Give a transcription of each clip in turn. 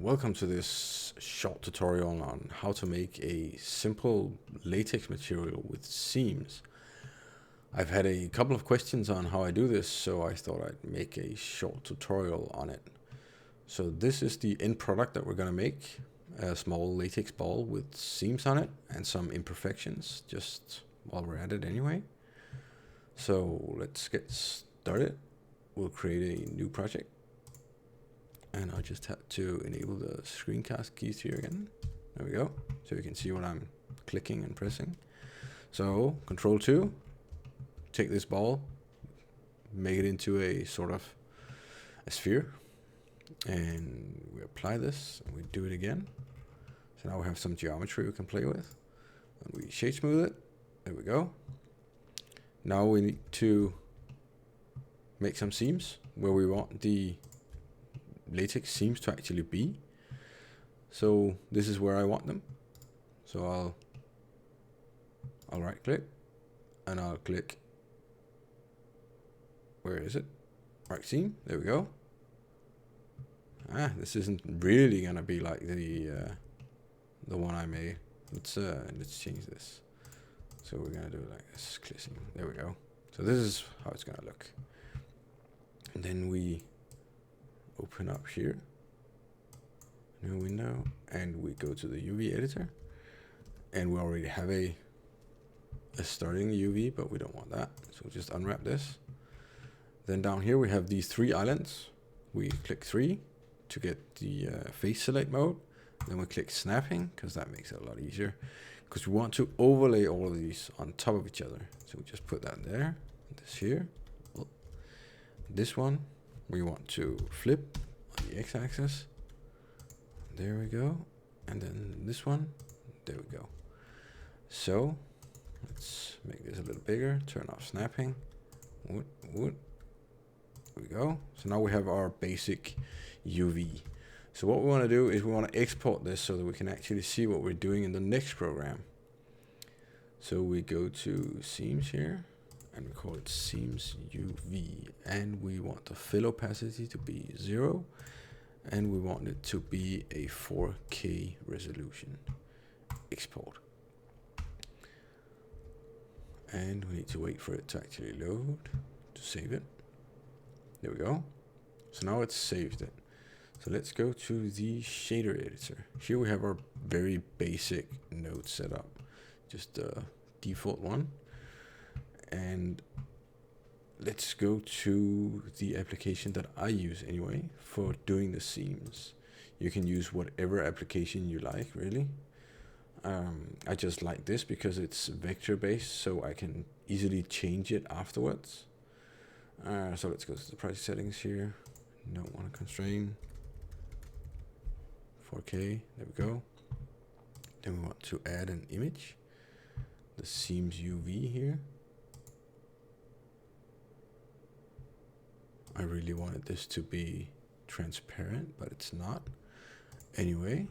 Welcome to this short tutorial on how to make a simple latex material with seams. I've had a couple of questions on how I do this, so I thought I'd make a short tutorial on it. So this is the end product that we're going to make, a small latex ball with seams on it and some imperfections, just while we're at it anyway. So let's get started. We'll create a new project. And I'll just have to enable the screencast keys here again. There we go. So you can see what I'm clicking and pressing. So Control 2, take this ball, make it into a sort of a sphere. And we apply this and we do it again. So now we have some geometry we can play with. And we shade smooth it. There we go. Now we need to make some seams where we want the latex seems to actually be. So this is where I want them. So I'll right click and I'll click, where is it? Right seam, there we go. This isn't really gonna be like the one I made. Let's change this. So we're gonna do it like this, click seam, there we go. So this is how it's gonna look. And then we open up here, new window, and we go to the UV editor, and we already have a starting UV, but we don't want that, so we'll just unwrap this. Then down here we have these three islands. We click 3 to get the face select mode, then we click snapping because that makes it a lot easier, because we want to overlay all of these on top of each other. So we just put that there, this here, this one we want to flip on the x-axis, there we go, and then this one, there we go. So let's make this a little bigger, turn off snapping, there we go. So now we have our basic UV. So what we want to do is we want to export this so that we can actually see what we're doing in the next program. So we go to seams here, and we call it seams UV, and we want the fill opacity to be 0, and we want it to be a 4K resolution. Export. And we need to wait for it to actually load to save it. There we go. So now it's saved it. So let's go to the shader editor. Here we have our very basic node setup, just the default one. And let's go to the application that I use anyway for doing the seams. You can use whatever application you like, really. I just like this because it's vector based, so I can easily change it afterwards. So let's go to the project settings here. Don't want to constrain. 4K, there we go. Then we want to add an image, the seams UV here. I really wanted this to be transparent, but it's not. Anyway,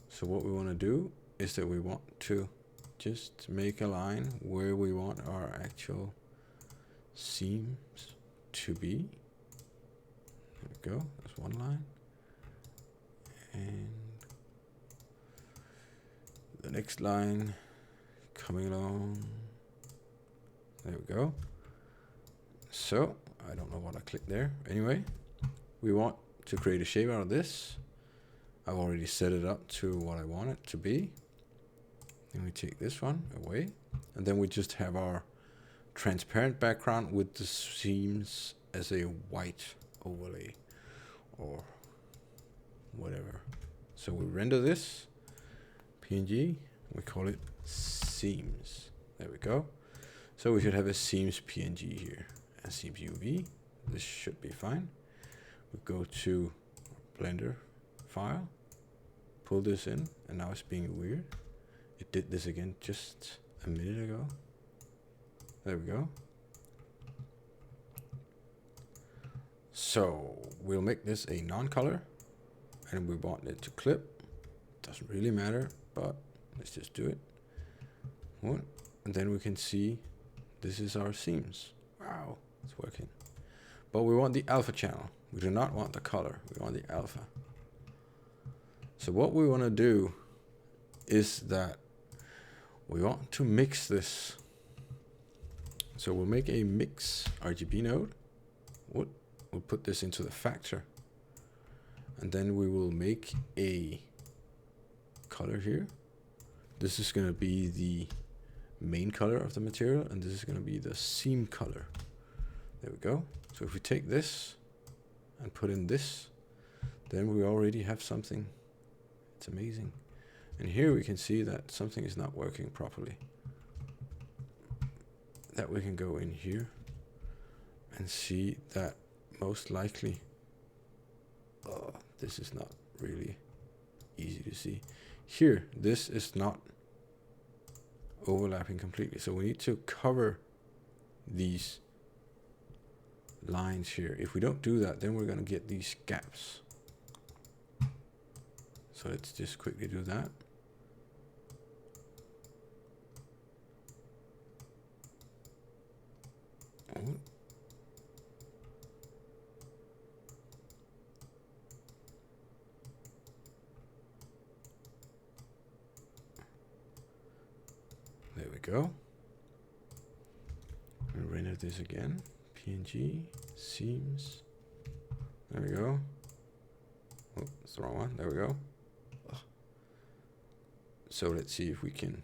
so what we want to do is that we want to just make a line where we want our actual seams to be. There we go, that's one line. And the next line coming along. There we go. So I don't know what I clicked there. Anyway, we want to create a shape out of this. I've already set it up to what I want it to be. Then we take this one away, and then we just have our transparent background with the seams as a white overlay or whatever. So we render this PNG, we call it seams. There we go. So we should have a seams PNG here. Seams UV, this should be fine. We go to Blender file, pull this in, and now it's being weird. It did this again just a minute ago. There we go. So we'll make this a non-color, and we want it to clip. Doesn't really matter, but let's just do it. And then we can see this is our seams. Wow. It's working. But we want the alpha channel. We do not want the color. We want the alpha. So what we want to do is that we want to mix this. So we'll make a mix RGB node. We'll put this into the factor. And then we will make a color here. This is going to be the main color of the material, and this is going to be the seam color. There we go. So if we take this and put in this, then we already have something. It's amazing. And here we can see that something is not working properly. That we can go in here and see that most likely, oh, this is not really easy to see. Here, this is not overlapping completely. So we need to cover these lines here. If we don't do that, then we're going to get these gaps. So let's just quickly do that. Oh. There we go. We'll render this again. PNG, seams. There we go. Oh, it's the wrong one. There we go. Ugh. So let's see if we can.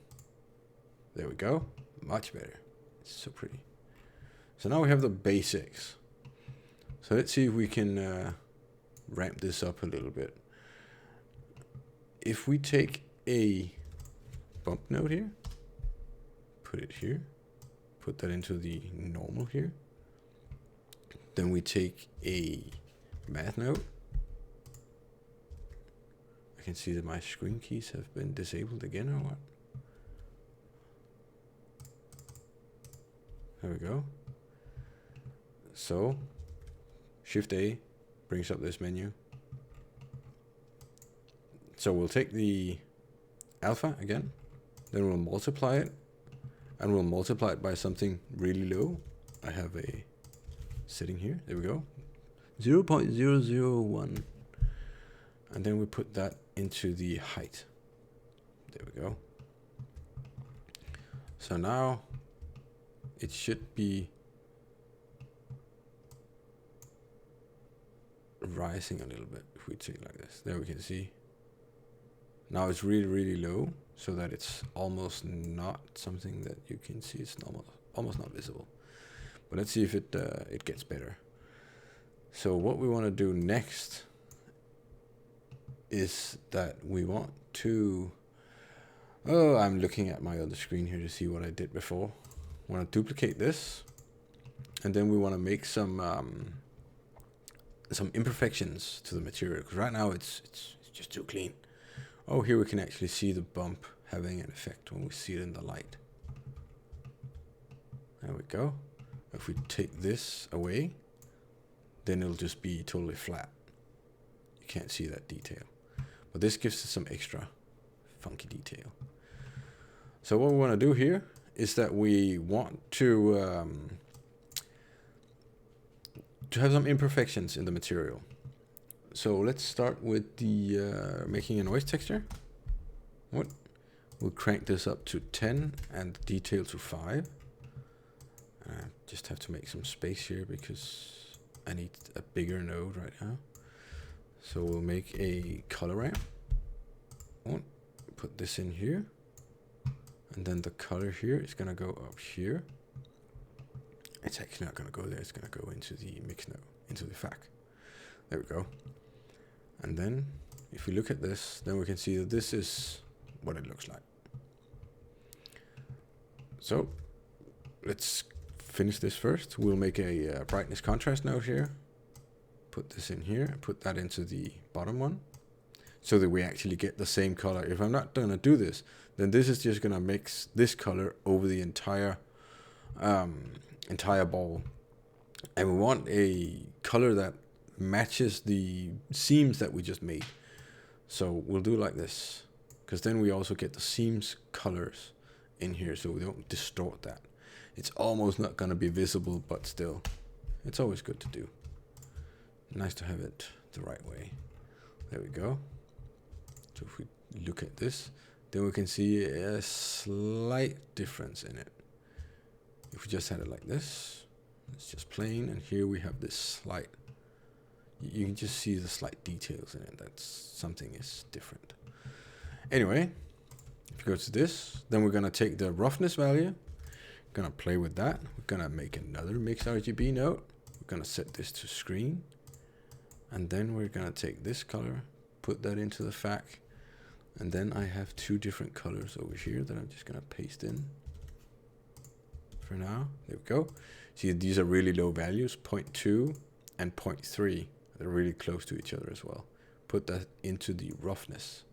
There we go. Much better. It's so pretty. So now we have the basics. So let's see if we can ramp this up a little bit. If we take a bump node here, put it here, put that into the normal here. Then we take a math node. I can see that my screen keys have been disabled again or what? There we go. So Shift A brings up this menu. So we'll take the alpha again, then we'll multiply it, and we'll multiply it by something really low. I have a setting here. There we go. 0.001. And then we put that into the height. There we go. So now it should be rising a little bit. If we take it like this, there we can see. Now it's really, really low, so that it's almost not something that you can see. It's almost not visible. But let's see if it gets better. So what we want to do next is that we want to. Oh, I'm looking at my other screen here to see what I did before. I want to duplicate this, and then we want to make some imperfections to the material, because right now it's just too clean. Oh, here we can actually see the bump having an effect when we see it in the light. There we go. If we take this away, then it'll just be totally flat. You can't see that detail. But this gives us some extra funky detail. So what we want to do here is that we want to have some imperfections in the material. So let's start with the making a noise texture. We'll crank this up to 10 and detail to 5. Just have to make some space here because I need a bigger node right now. So we'll make a color ramp. Put this in here. And then the color here is going to go up here. It's actually not going to go there. It's going to go into the mix node, into the FAC. There we go. And then if we look at this, then we can see that this is what it looks like. So let's finish this first. We'll make a brightness contrast node here. Put this in here, put that into the bottom one, so that we actually get the same color. If I'm not going to do this, then this is just going to mix this color over the entire ball. And we want a color that matches the seams that we just made. So we'll do like this, because then we also get the seams colors in here, so we don't distort that. It's almost not going to be visible, but still, it's always good to do. Nice to have it the right way. There we go. So if we look at this, then we can see a slight difference in it. If we just had it like this, it's just plain, and here we have this slight, you can just see the slight details in it, that something is different. Anyway, if we go to this, then we're gonna take the roughness value, gonna play with that, we're gonna make another mix RGB node, we're gonna set this to screen, and then we're gonna take this color, put that into the FAC, and then I have two different colors over here that I'm just gonna paste in for now. There we go. See, these are really low values, 0.2 and 0.3. They're really close to each other as well. Put that into the roughness.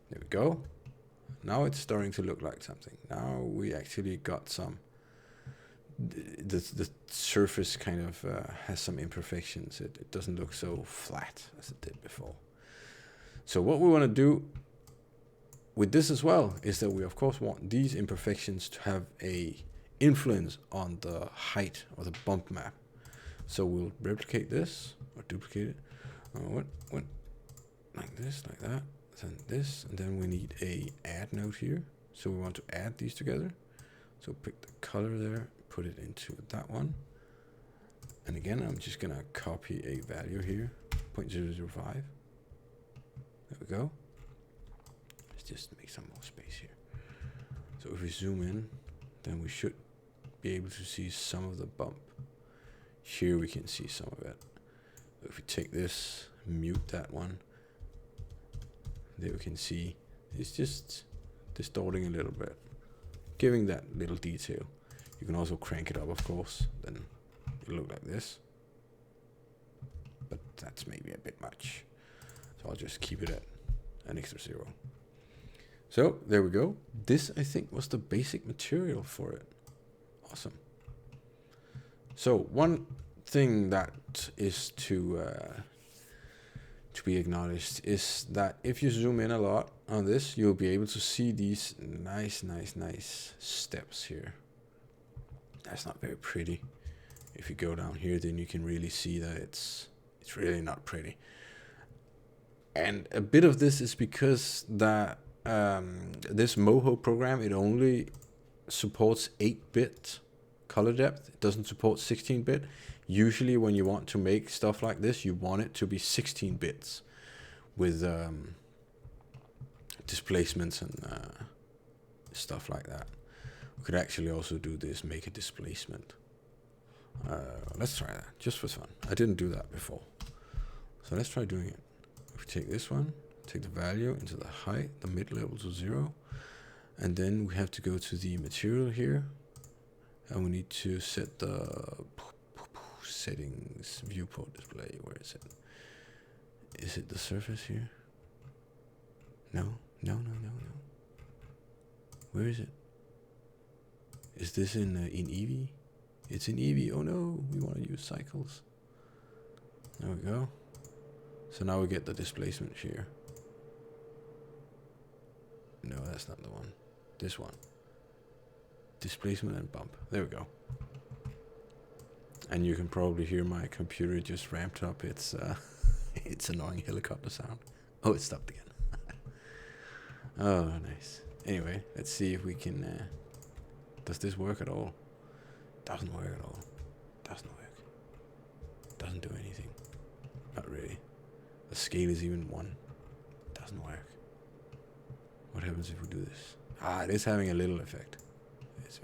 There we go. Now it's starting to look like something. Now we actually got some, the surface kind of has some imperfections. It doesn't look so flat as it did before. So what we want to do with this as well is that we of course want these imperfections to have a influence on the height of the bump map. So we'll replicate this or duplicate it. Like this, like that, then this, and then we need a add node here. So we want to add these together. So pick the color there, put it into that one. And again, I'm just gonna copy a value here, 0.005. There we go. Let's just make some more space here. So if we zoom in, then we should be able to see some of the bump. Here we can see some of it. If we take this, mute that one, there we can see it's just distorting a little bit, giving that little detail. You can also crank it up, of course, then it'll look like this. But that's maybe a bit much. So I'll just keep it at an extra 0. So there we go. This, I think, was the basic material for it. Awesome. So one thing that is to be acknowledged is that if you zoom in a lot on this, you'll be able to see these nice steps here. That's not very pretty. If you go down here, then you can really see that it's really not pretty. And a bit of this is because that this Moho program, it only supports 8-bit color depth. It doesn't support 16-bit. Usually when you want to make stuff like this, you want it to be 16 bits with displacements and stuff like that. We could actually also do this, make a displacement. Let's try that, just for fun. I didn't do that before. So let's try doing it. If we take this one, take the value into the height, the mid-level to 0, and then we have to go to the material here, and we need to set the settings, viewport display. Where is it? Is it the surface here? No. Where is it? Is this in Eevee? It's in Eevee. Oh no, we want to use cycles. There we go. So now we get the displacement here. No, that's not the one. This one. Displacement and bump. There we go. And you can probably hear my computer just ramped up its its annoying helicopter sound. Oh, it stopped again. Oh, nice. Anyway, let's see if we can. Does this work at all? Doesn't work at all. Doesn't work. Doesn't do anything. Not really. The scale is even 1. Doesn't work. What happens if we do this? Ah, it is having a little effect. It's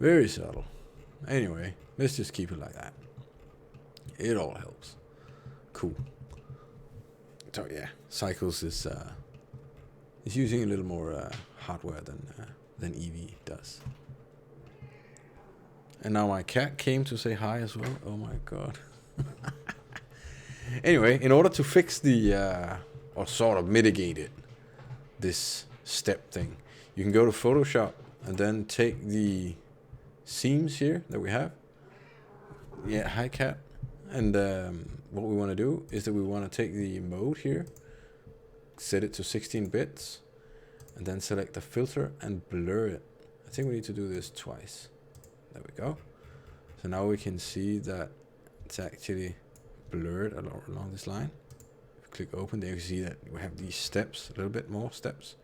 very subtle. Anyway, let's just keep it like that. It all helps. Cool. So yeah, Cycles is using a little more hardware than Eevee does. And now my cat came to say hi as well. Oh my god. Anyway, in order to fix the or sort of mitigate it, this step thing, you can go to Photoshop and then take the seams here that we have. Yeah, hi cat. And what we want to do is that we want to take the mode here, set it to 16 bits, and then select the filter and blur it. I think we need to do this twice. There we go. So now we can see that it's actually blurred along this line. click open, there you can see that we have these steps, a little bit more steps.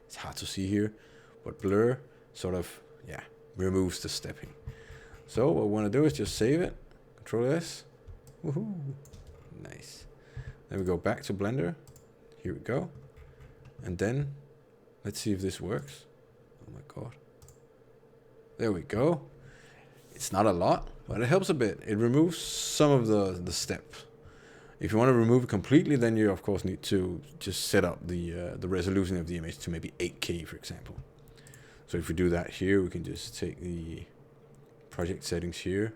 It's hard to see here, but blur sort of, yeah, removes the stepping. So what we want to do is just save it, Control S, woohoo, nice. Then we go back to Blender, here we go, and then let's see if this works. Oh my god. There we go. It's not a lot, but it helps a bit. It removes some of the steps. If you want to remove it completely, then you of course need to just set up the resolution of the image to maybe 8K, for example. So if we do that here, we can just take the project settings here.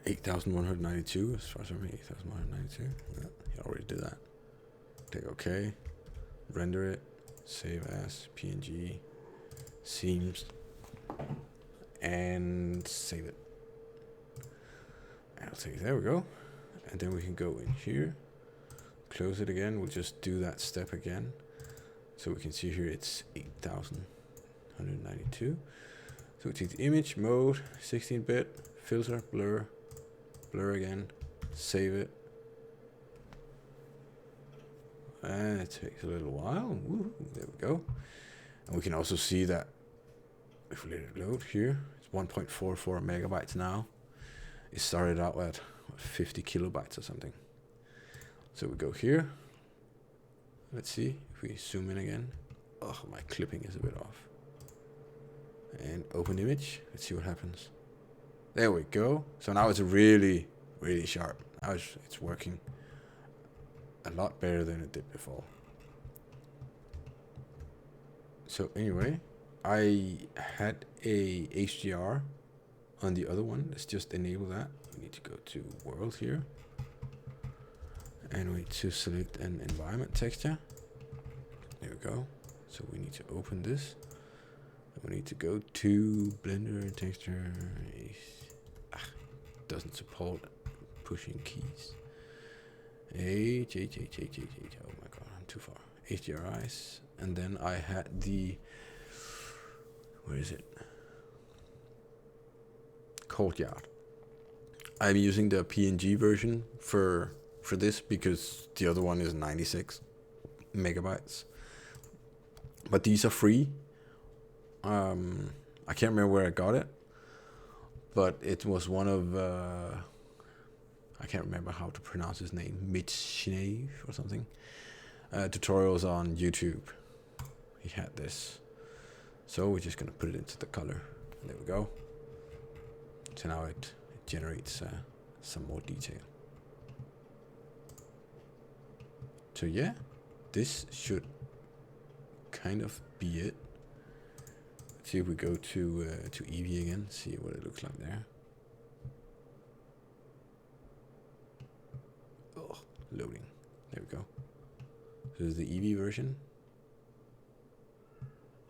8192, as far as I remember, 8192. Yeah, you already did that. Click OK. Render it. Save as PNG. Seams. And save it. I'll take it. There we go. And then we can go in here, close it again. We'll just do that step again. So we can see here it's 8192. So we take the image, mode, 16-bit, filter, blur, blur again, save it. And it takes a little while. Woo, there we go. And we can also see that if we let it load here, it's 1.44 megabytes now. It started out at 50 kilobytes or something. So we go here. Let's see if we zoom in again. Oh, my clipping is a bit off. And open image. Let's see what happens. There we go. So now it's really, really sharp. Now it's working a lot better than it did before. So anyway, I had a HDR on the other one. Let's just enable that. We need to go to world here. And we need to select an environment texture. There we go. So we need to open this. And we need to go to Blender texture. Doesn't support pushing keys. H. Oh my god, I'm too far. HDRIs. And then I had the, where is it? Courtyard. I'm using the PNG version for this because the other one is 96 megabytes. But these are free. I can't remember where I got it, but it was one of I can't remember how to pronounce his name, Mitchnev or something. Tutorials on YouTube. He had this, so we're just gonna put it into the color. There we go. So now it generates some more detail. So yeah, this should kind of be it. Let's see if we go to Eevee again, see what it looks like there. Oh, loading. There we go. This is the Eevee version.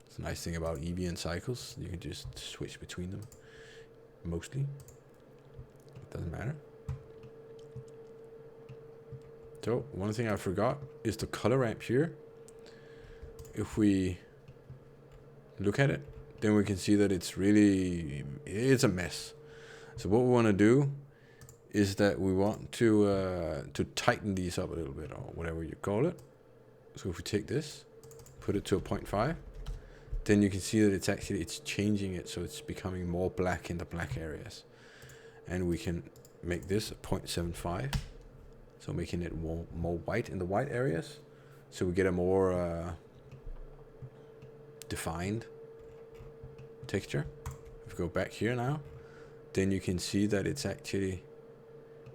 It's a nice thing about Eevee and Cycles. You can just switch between them. Mostly. It doesn't matter. So, one thing I forgot is the color ramp here. If we look at it, then we can see that it's a mess. So what we want to do is that we want to tighten these up a little bit, or whatever you call it. So if we take this, put it to a 0.5, then you can see that it's changing it, so it's becoming more black in the black areas. And we can make this a 0.75, so making it more white in the white areas, so we get a more defined texture. If we go back here now, then you can see that it's actually,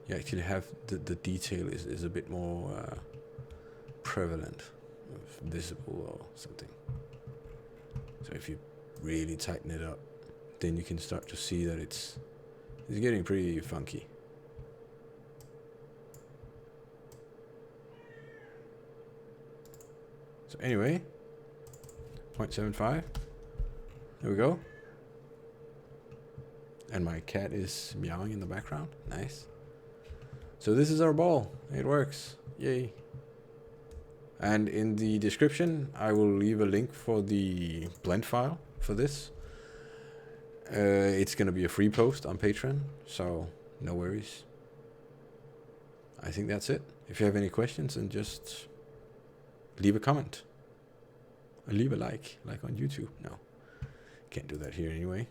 you actually have the detail is a bit more prevalent, visible or something. So if you really tighten it up, then you can start to see that it's getting pretty funky. So anyway, 0.75. There we go. And my cat is meowing in the background. Nice. So this is our ball. It works. Yay. And in the description, I will leave a link for the blend file for this. It's going to be a free post on Patreon, so no worries. I think that's it. If you have any questions, then just leave a comment. Or leave a like on YouTube. No, can't do that here anyway.